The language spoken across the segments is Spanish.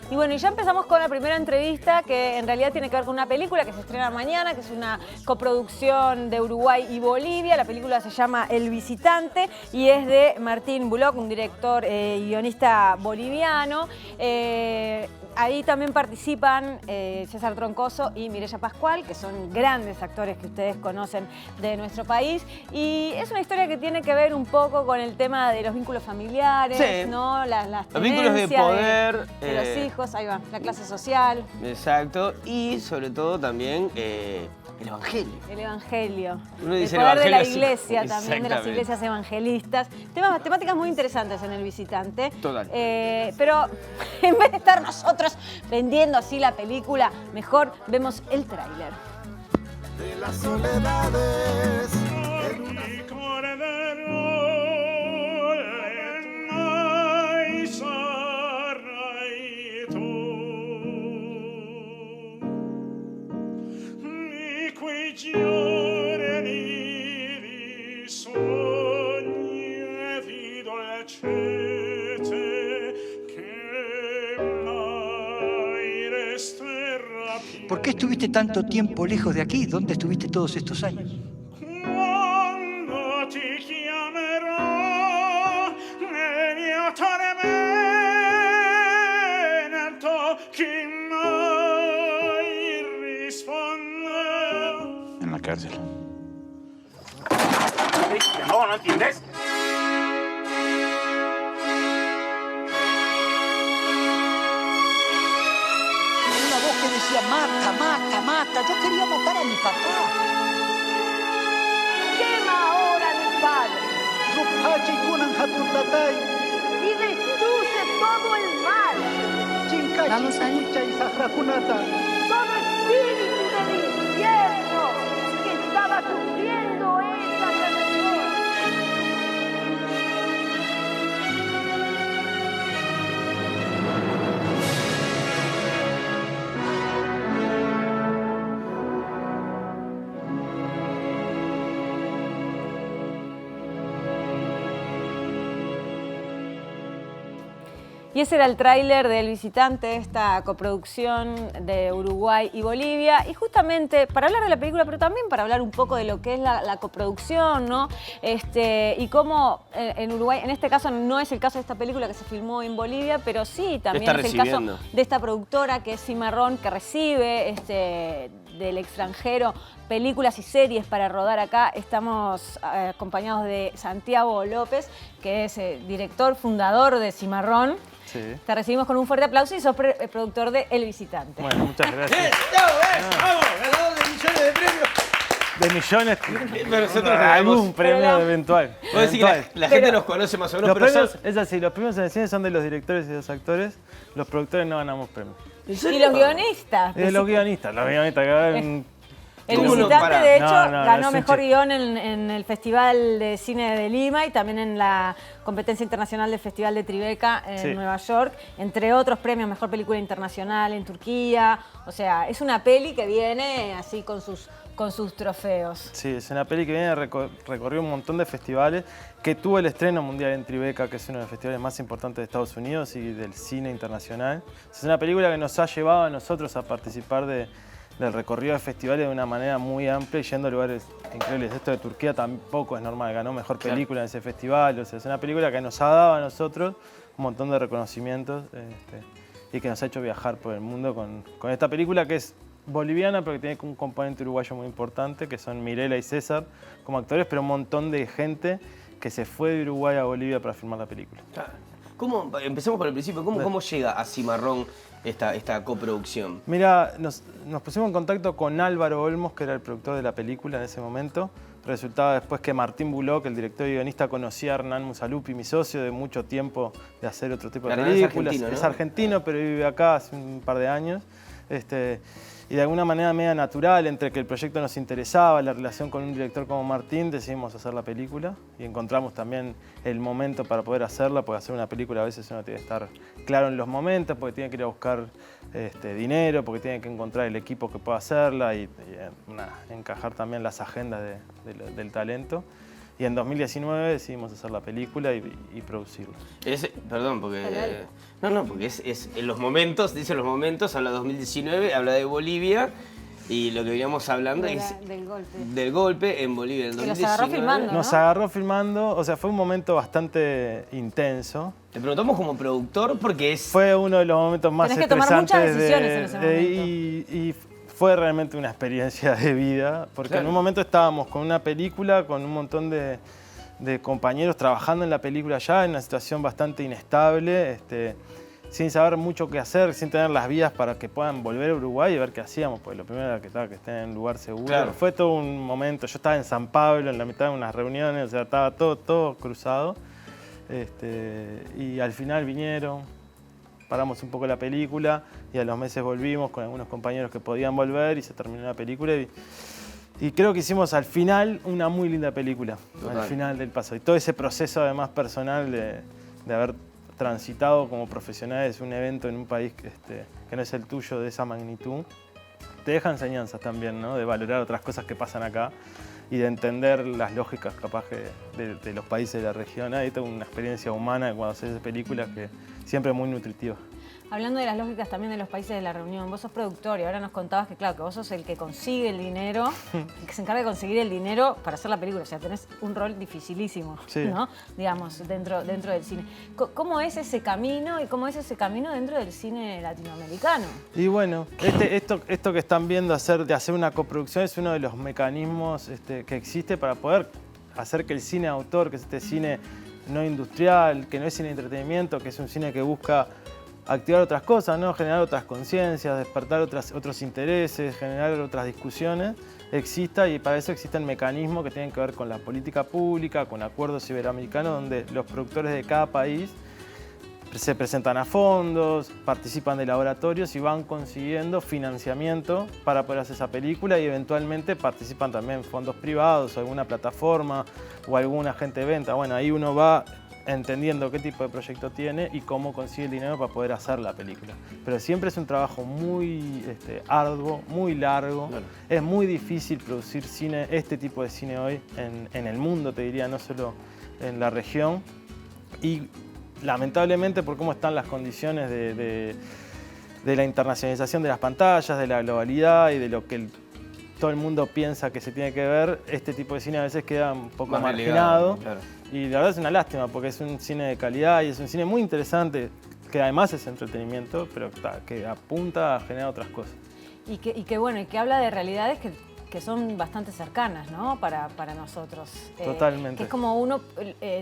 Y bueno, y ya empezamos con la primera entrevista, que en realidad tiene que ver con una película que se estrena mañana, que es una coproducción de Uruguay y Bolivia. La película se llama El Visitante y es de Martín Bullock, un director y guionista boliviano. Ahí también participan César Troncoso y Mireya Pascual, que son grandes actores que ustedes conocen de nuestro país. Y es una historia que tiene que ver un poco con el tema de los vínculos familiares, sí, ¿no? Las los vínculos de poder. de los hijos, ahí va, la clase social. Exacto, y sobre todo también el evangelio. El evangelio. Uno dice el poder de la evangelio, iglesia también, de las iglesias evangelistas. Temáticas muy interesantes en El Visitante. Total. Pero en vez de estar nosotros vendiendo así la película, mejor vemos el tráiler. De las soledades. ¿Por qué estuviste tanto tiempo lejos de aquí? ¿Dónde estuviste todos estos años? En la cárcel. ¿No entiendes? Una voz que decía, mata, mata, mata. Yo quería matar a mi papá. Quema ahora a mi padre y destruye todo el mal, Vamos a ir. todo espíritu del infierno que estaba sufriendo esa persona. Y ese era el tráiler del Visitante, esta coproducción de Uruguay y Bolivia. Y justamente para hablar de la película, pero también para hablar un poco de lo que es la coproducción, ¿no? Y cómo en Uruguay, en este caso no es el caso de esta película que se filmó en Bolivia, pero sí también Está es el caso recibiendo. de esta productora que es Cimarrón, que recibe del extranjero películas y series para rodar acá. Estamos acompañados de Santiago López, que es director, fundador de Cimarrón. Sí. Te recibimos con un fuerte aplauso y sos productor de El Visitante. Bueno, muchas gracias. ¡Vamos! ¡Ganador de millones de premios! De millones, Pero nosotros algún ganamos. premio Pero no. eventual. Puedo decir que la gente nos conoce más o menos, Los pero premios, son... es así, los premios en el cine son de los directores y de los actores. Los productores no ganamos premios. ¿En Y serio? los guionistas. Y los guionistas que ganan. El ¿Cómo no? Visitante, Pará. de hecho, No, ganó es un Mejor chiste. Guión en el Festival de Cine de Lima y también en la competencia internacional del Festival de Tribeca en Sí. Nueva York, entre otros premios, Mejor Película Internacional en Turquía. O sea, es una peli que viene así con sus trofeos. Sí, es una peli que viene recorrió un montón de festivales, que tuvo el estreno mundial en Tribeca, que es uno de los festivales más importantes de Estados Unidos y del cine internacional. Es una película que nos ha llevado a nosotros a participar del recorrido de festivales de una manera muy amplia y yendo a lugares increíbles. Esto de Turquía tampoco es normal, ganó mejor película en ese festival. O sea, es una película que nos ha dado a nosotros un montón de reconocimientos y que nos ha hecho viajar por el mundo con esta película que es boliviana, pero que tiene un componente uruguayo muy importante, que son Mirela y César como actores, pero un montón de gente que se fue de Uruguay a Bolivia para filmar la película. Empecemos por el principio. ¿Cómo llega a Cimarrón esta coproducción? Mira, nos pusimos en contacto con Álvaro Olmos, que era el productor de la película en ese momento. Resultaba después que Martín Bullock, el director y guionista, conocía a Hernán Musalupi, mi socio, de mucho tiempo de hacer otro tipo de Hernán es películas. argentino, ¿no? Es argentino, pero vive acá hace un par de años. Y de alguna manera media natural, entre que el proyecto nos interesaba, la relación con un director como Martín, decidimos hacer la película y encontramos también el momento para poder hacerla, porque hacer una película a veces uno tiene que estar claro en los momentos, porque tiene que ir a buscar dinero, porque tiene que encontrar el equipo que pueda hacerla y encajar también las agendas del talento. Y en 2019 decidimos hacer la película y producirla. Perdón, porque... porque es en los momentos, dice los momentos, habla de 2019, habla de Bolivia. Y lo que veníamos hablando es del golpe en Bolivia en el 2019. Que los agarró filmando, ¿no? Nos agarró filmando, o sea, fue un momento bastante intenso. Te preguntamos como productor porque Fue uno de los momentos más Tenés que tomar estresantes muchas decisiones en ese momento. y fue realmente una experiencia de vida, porque en un momento estábamos con una película, con un montón de compañeros trabajando en la película ya, en una situación bastante inestable, sin saber mucho qué hacer, sin tener las vías para que puedan volver a Uruguay y ver qué hacíamos, porque lo primero era que estén en un lugar seguro. Claro. Fue todo un momento, yo estaba en San Pablo, en la mitad de unas reuniones, o sea, estaba todo cruzado. Y al final vinieron, paramos un poco la película y a los meses volvimos con algunos compañeros que podían volver y se terminó la película. Y creo que hicimos al final una muy linda película, Total. al final del paso. Y todo ese proceso además personal de haber transitado como profesionales un evento en un país que no es el tuyo de esa magnitud, te deja enseñanzas también, ¿no? De valorar otras cosas que pasan acá y de entender las lógicas capaz que de los países de la región. Hay toda una experiencia humana cuando haces películas que siempre es muy nutritiva. Hablando de las lógicas también de los países de la reunión, vos sos productor y ahora nos contabas que, claro, que vos sos el que consigue el dinero, el que se encarga de conseguir el dinero para hacer la película. O sea, tenés un rol dificilísimo, Sí. ¿no? Digamos, dentro del cine. ¿Cómo es ese camino y cómo es ese camino dentro del cine latinoamericano? Y bueno, esto que están viendo de hacer una coproducción es uno de los mecanismos que existe para poder hacer que el cine autor, que es este cine no industrial, que no es cine de entretenimiento, que es un cine que busca activar otras cosas, ¿no? Generar otras conciencias, despertar otros intereses, generar otras discusiones, exista, y para eso existen mecanismos que tienen que ver con la política pública, con acuerdos iberoamericanos, donde los productores de cada país se presentan a fondos, participan de laboratorios y van consiguiendo financiamiento para poder hacer esa película, y eventualmente participan también fondos privados o alguna plataforma o algún agente de venta. Bueno, ahí uno va entendiendo qué tipo de proyecto tiene y cómo consigue el dinero para poder hacer la película. Pero siempre es un trabajo muy arduo, muy largo. Claro. Es muy difícil producir cine, este tipo de cine hoy en el mundo, te diría, no solo en la región. Y lamentablemente, por cómo están las condiciones de la internacionalización de las pantallas, de la globalidad y de lo que todo el mundo piensa que se tiene que ver, este tipo de cine a veces queda un poco Más marginado. relegado, claro. Y la verdad es una lástima, porque es un cine de calidad y es un cine muy interesante, que además es entretenimiento, pero que apunta a generar otras cosas. Y que habla de realidades que son bastante cercanas, ¿no? Para nosotros. Totalmente. Que es como uno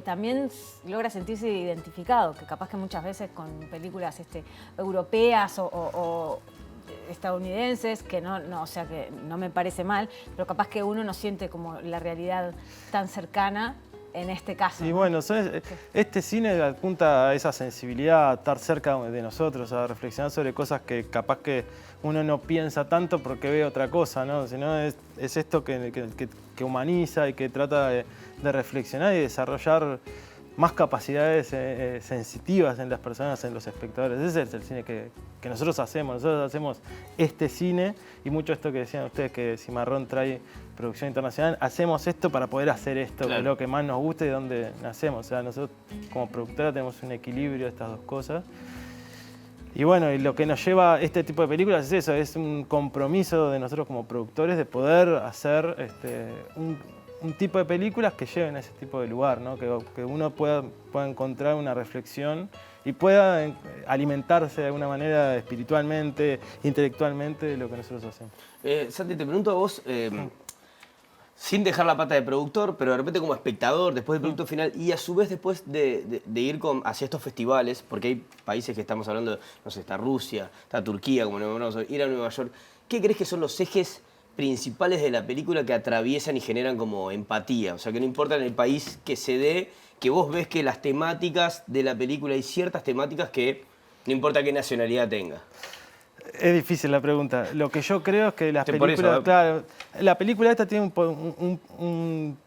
también logra sentirse identificado, que capaz que muchas veces con películas europeas o estadounidenses, que o sea, que no me parece mal, pero capaz que uno no siente como la realidad tan cercana en este caso. Y ¿no? bueno, este cine apunta a esa sensibilidad, a estar cerca de nosotros, a reflexionar sobre cosas que capaz que uno no piensa tanto porque ve otra cosa, ¿no? Sino es esto que humaniza y que trata de reflexionar y desarrollar más capacidades sensitivas en las personas, en los espectadores. Ese es el cine que nosotros hacemos. Nosotros hacemos este cine, y mucho esto que decían ustedes, que Cimarrón trae producción internacional. Hacemos esto para poder hacer esto, Claro. que es lo que más nos gusta y donde nacemos. O sea, nosotros como productora tenemos un equilibrio de estas dos cosas. Y bueno, y lo que nos lleva a este tipo de películas es eso, es un compromiso de nosotros como productores de poder hacer un tipo de películas que lleven a ese tipo de lugar, ¿no? Que uno pueda encontrar una reflexión y pueda alimentarse de alguna manera espiritualmente, intelectualmente de lo que nosotros hacemos. Santi, te pregunto a vos, sin dejar la pata de productor, pero de repente como espectador, después del producto final, y a su vez después de ir hacia estos festivales, porque hay países que estamos hablando, no sé, está Rusia, está Turquía, como nombramos, ir a Nueva York, ¿qué crees que son los ejes principales de la película que atraviesan y generan como empatía? O sea, que no importa en el país que se dé, que vos ves que las temáticas de la película, hay ciertas temáticas que no importa qué nacionalidad tenga. Es difícil la pregunta. Lo que yo creo es que las Sí, por películas, eso, claro, la película esta tiene un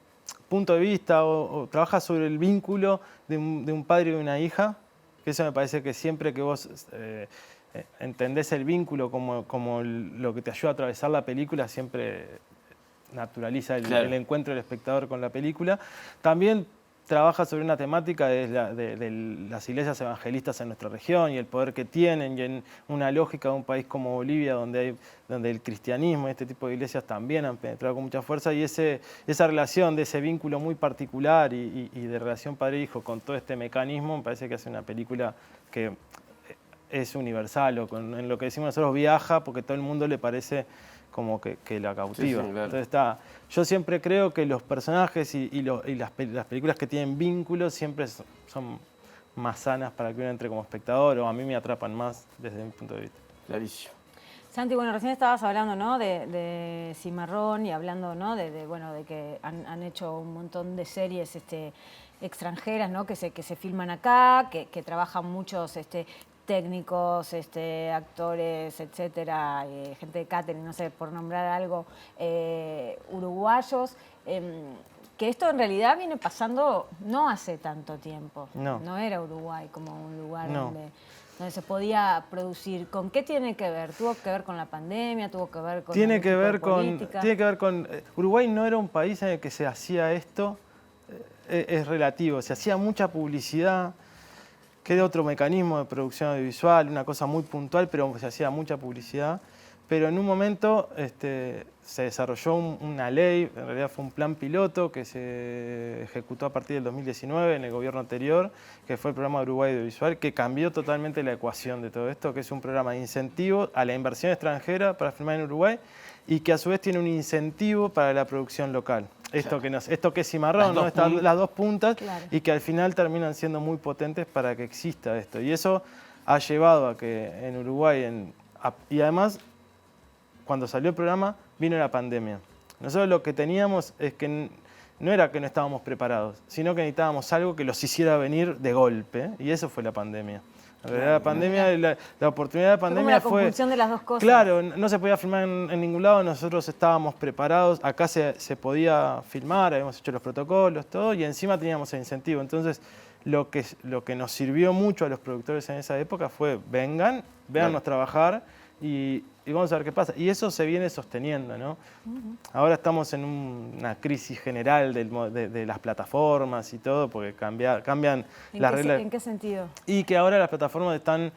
punto de vista o trabaja sobre el vínculo de un padre y de una hija, que eso me parece que siempre que vos entendés el vínculo como lo que te ayuda a atravesar la película, siempre naturaliza Claro. el encuentro del espectador con la película. También trabaja sobre una temática de las iglesias evangelistas en nuestra región y el poder que tienen, y en una lógica de un país como Bolivia, donde el cristianismo y este tipo de iglesias también han penetrado con mucha fuerza, y esa relación de ese vínculo muy particular y de relación padre-hijo con todo este mecanismo, me parece que hace una película que es universal, o en lo que decimos nosotros viaja, porque todo el mundo le parece como que la cautiva. Sí, sí, claro. Entonces yo siempre creo que los personajes y las películas que tienen vínculos siempre son más sanas para que uno entre como espectador, o a mí me atrapan más desde mi punto de vista. Clarísimo. Santi, bueno, recién estabas hablando, ¿no?, de Cimarrón, y hablando, ¿no?, de que han hecho un montón de series extranjeras, ¿no?, que se filman acá, que trabajan muchos técnicos, actores, etcétera, gente de catering, no sé, por nombrar algo, uruguayos, que esto en realidad viene pasando no hace tanto tiempo. No era Uruguay como un lugar donde se podía producir. ¿Con qué tiene que ver? ¿Tuvo que ver con la pandemia? ¿Tuvo que ver con política? Tiene que ver con... Uruguay no era un país en el que se hacía esto, es relativo, se hacía mucha publicidad, que era otro mecanismo de producción audiovisual, una cosa muy puntual, pero se hacía mucha publicidad. Pero en un momento se desarrolló una ley, en realidad fue un plan piloto que se ejecutó a partir del 2019 en el gobierno anterior, que fue el programa Uruguay Audiovisual, que cambió totalmente la ecuación de todo esto, que es un programa de incentivo a la inversión extranjera para filmar en Uruguay y que a su vez tiene un incentivo para la producción local. Esto que es Cimarrón, ¿no? Están las dos puntas, claro, y que al final terminan siendo muy potentes para que exista esto. Y eso ha llevado a que en Uruguay, y además, cuando salió el programa, vino la pandemia. Nosotros lo que teníamos es que no era que no estábamos preparados, sino que necesitábamos algo que los hiciera venir de golpe, y eso fue la pandemia. En realidad, la pandemia, la oportunidad de la pandemia fue como la conjunción de las dos cosas. Claro, no se podía filmar en ningún lado, nosotros estábamos preparados, acá se podía filmar, habíamos hecho los protocolos, todo, y encima teníamos el incentivo. Entonces, lo que nos sirvió mucho a los productores en esa época fue: vengan, véannos trabajar y vamos a ver qué pasa. Y eso se viene sosteniendo, ¿no? Ahora estamos en una crisis general de las plataformas y todo, porque cambian las reglas. ¿En qué sentido? Y que ahora las plataformas están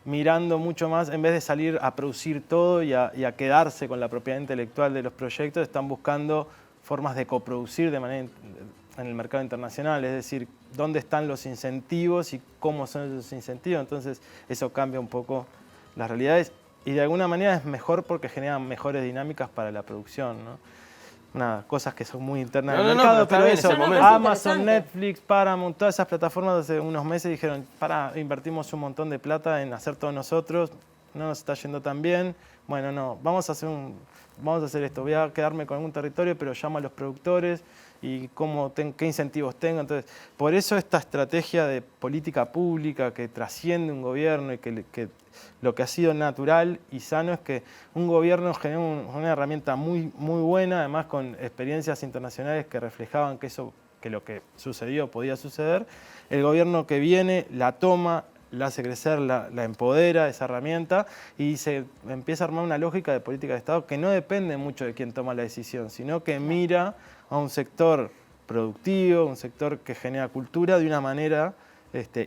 mirando mucho más, en vez de salir a producir todo y a quedarse con la propiedad intelectual de los proyectos, están buscando formas de coproducir de manera en el mercado internacional, es decir, dónde están los incentivos y cómo son esos incentivos. Entonces eso cambia un poco las realidades. Y de alguna manera es mejor porque generan mejores dinámicas para la producción, ¿no? Cosas que son muy internas del mercado, pero eso, Amazon, Netflix, Paramount, todas esas plataformas hace unos meses dijeron: invertimos un montón de plata en hacer todos nosotros, no nos está yendo tan bien, bueno, no, vamos a hacer esto, voy a quedarme con algún territorio, pero llamo a los productores y qué incentivos tengo. Entonces, por eso esta estrategia de política pública que trasciende un gobierno y que lo que ha sido natural y sano es que un gobierno genera una herramienta muy, muy buena, además con experiencias internacionales que reflejaban que lo que sucedió podía suceder. El gobierno que viene la toma, la hace crecer, la empodera, esa herramienta, y se empieza a armar una lógica de política de Estado que no depende mucho de quién toma la decisión, sino que mira a un sector productivo, un sector que genera cultura de una manera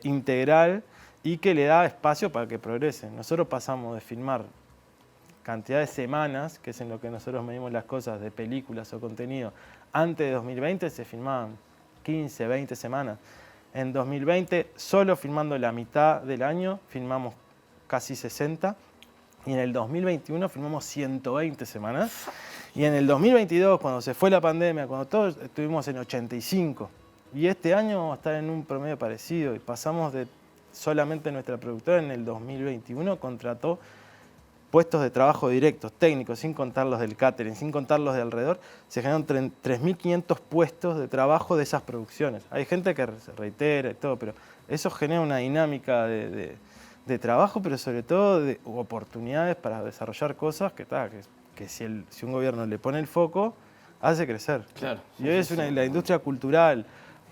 integral y que le da espacio para que progrese. Nosotros pasamos de filmar cantidad de semanas, que es en lo que nosotros medimos las cosas de películas o contenido. Antes de 2020 se filmaban 15, 20 semanas. En 2020, solo filmando la mitad del año, filmamos casi 60. Y en el 2021 filmamos 120 semanas. Y en el 2022, cuando se fue la pandemia, cuando todos estuvimos en 85. Y este año vamos a estar en un promedio parecido. Y pasamos de solamente nuestra productora en el 2021 contrató puestos de trabajo directos, técnicos, sin contar los del catering, sin contar los de alrededor. Se generaron 3.500 puestos de trabajo de esas producciones. Hay gente que se reitera y todo, pero eso genera una dinámica de trabajo, pero sobre todo de oportunidades para desarrollar cosas que si un gobierno le pone el foco, hace crecer. Claro. Y hoy la industria cultural,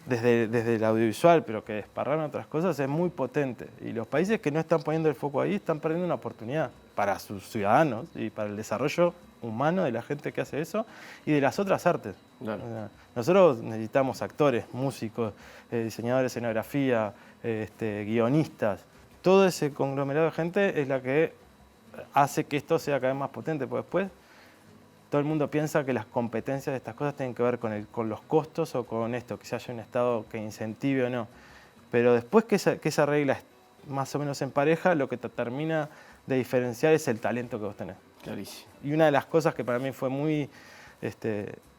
desde el audiovisual, pero que desparraron otras cosas, es muy potente. Y los países que no están poniendo el foco ahí están perdiendo una oportunidad para sus ciudadanos y para el desarrollo humano de la gente que hace eso y de las otras artes. Claro. O sea, nosotros necesitamos actores, músicos, diseñadores de escenografía, guionistas. Todo ese conglomerado de gente es la que hace que esto sea cada vez más potente, porque después todo el mundo piensa que las competencias de estas cosas tienen que ver con los costos o con esto, que se haya un Estado que incentive o no. Pero después que esa regla es más o menos en pareja, lo que te termina de diferenciar es el talento que vos tenés. Clarísimo. Y una de las cosas que para mí fue muy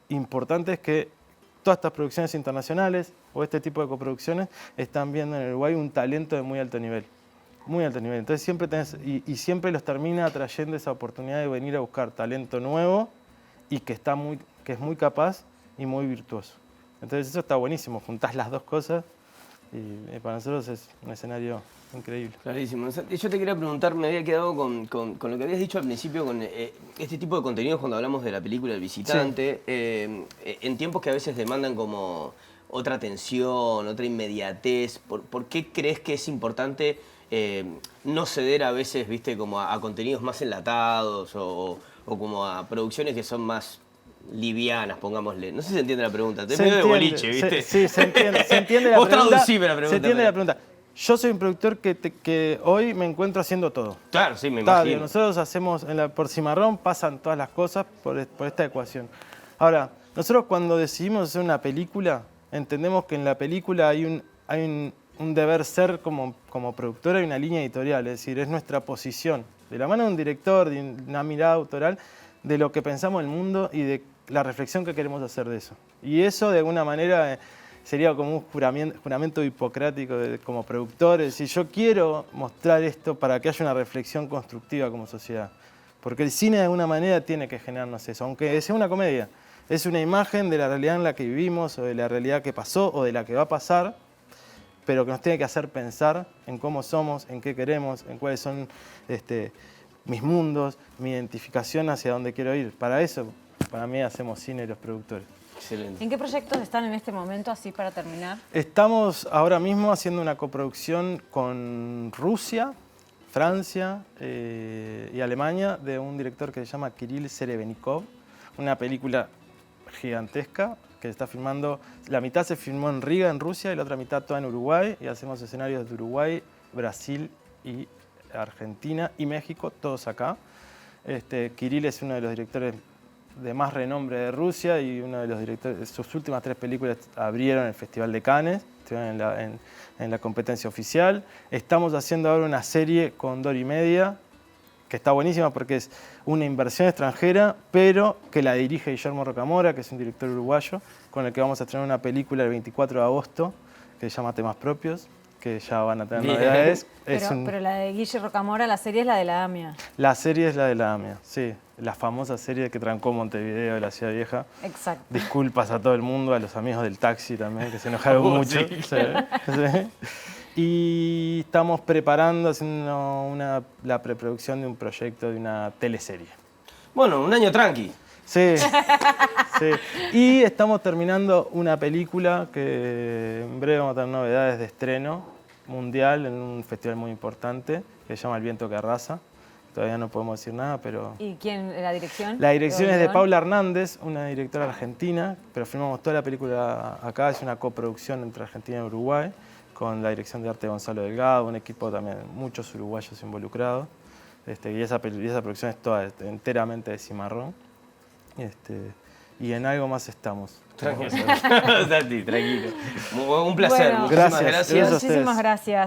importante es que todas estas producciones internacionales o este tipo de coproducciones están viendo en Uruguay un talento de muy alto nivel. Muy alto nivel. Entonces siempre tenés, y siempre los termina atrayendo esa oportunidad de venir a buscar talento nuevo y que es muy capaz y muy virtuoso. Entonces eso está buenísimo, juntás las dos cosas y para nosotros es un escenario increíble. Clarísimo. Yo te quería preguntar, me había quedado con lo que habías dicho al principio, con este tipo de contenidos cuando hablamos de la película El Visitante, en tiempos que a veces demandan como otra atención, otra inmediatez. ¿Por qué crees que es importante no ceder a veces, viste, como a contenidos más enlatados o como a producciones que son más livianas, pongámosle? No sé si se entiende la pregunta, te medio de boliche, ¿viste? Sí, se entiende la pregunta. Vos traducime la pregunta. Se entiende la pregunta. Yo soy un productor que hoy me encuentro haciendo todo. Claro, sí, me imagino. Nosotros hacemos, por Cimarrón pasan todas las cosas por esta ecuación. Ahora, nosotros cuando decidimos hacer una película, entendemos que en la película hay un deber ser como productora y una línea editorial, es decir, es nuestra posición, de la mano de un director, de una mirada autoral, de lo que pensamos el mundo y de la reflexión que queremos hacer de eso. Y eso, de alguna manera, sería como un juramento hipocrático como productor, es decir, yo quiero mostrar esto para que haya una reflexión constructiva como sociedad. Porque el cine, de alguna manera, tiene que generarnos eso, aunque sea una comedia. Es una imagen de la realidad en la que vivimos, o de la realidad que pasó, o de la que va a pasar, pero que nos tiene que hacer pensar en cómo somos, en qué queremos, en cuáles son mis mundos, mi identificación hacia dónde quiero ir. Para eso, para mí, hacemos cine los productores. Excelente. ¿En qué proyectos están en este momento, así para terminar? Estamos ahora mismo haciendo una coproducción con Rusia, Francia y Alemania de un director que se llama Kirill Serebrennikov, una película gigantesca que está filmando, la mitad se filmó en Riga, en Rusia, y la otra mitad toda en Uruguay, y hacemos escenarios de Uruguay, Brasil y Argentina y México, todos acá. Kirill es uno de los directores de más renombre de Rusia y uno de los directores, sus últimas 3 películas abrieron el Festival de Cannes, estuvieron en la competencia oficial. Estamos haciendo ahora una serie con Dori Media, que está buenísima porque es una inversión extranjera, pero que la dirige Guillermo Rocamora, que es un director uruguayo, con el que vamos a estrenar una película el 24 de agosto, que se llama Temas Propios, que ya van a tener novedades. Pero la de Guille Rocamora, la serie es la de la AMIA. La serie es la de la AMIA, sí. La famosa serie que trancó Montevideo de la Ciudad Vieja. Exacto. Disculpas a todo el mundo, a los amigos del taxi también, que se enojaron mucho. Sí. Sí. Y estamos preparando, haciendo la preproducción de un proyecto de una teleserie. Bueno, un año tranqui. Sí, sí. Y estamos terminando una película que en breve vamos a tener novedades de estreno mundial en un festival muy importante que se llama El Viento que Arrasa. Todavía no podemos decir nada, pero... ¿Y quién, la dirección? La dirección es de Paula Hernández, una directora argentina, pero filmamos toda la película acá, es una coproducción entre Argentina y Uruguay, con la dirección de arte de Gonzalo Delgado, un equipo también, muchos uruguayos involucrados, y esa producción es toda enteramente de Cimarrón, y en algo más estamos. Tranquilo. Santi, tranquilo. Un placer. Bueno, Muchísimas gracias. gracias. Muchísimas gracias.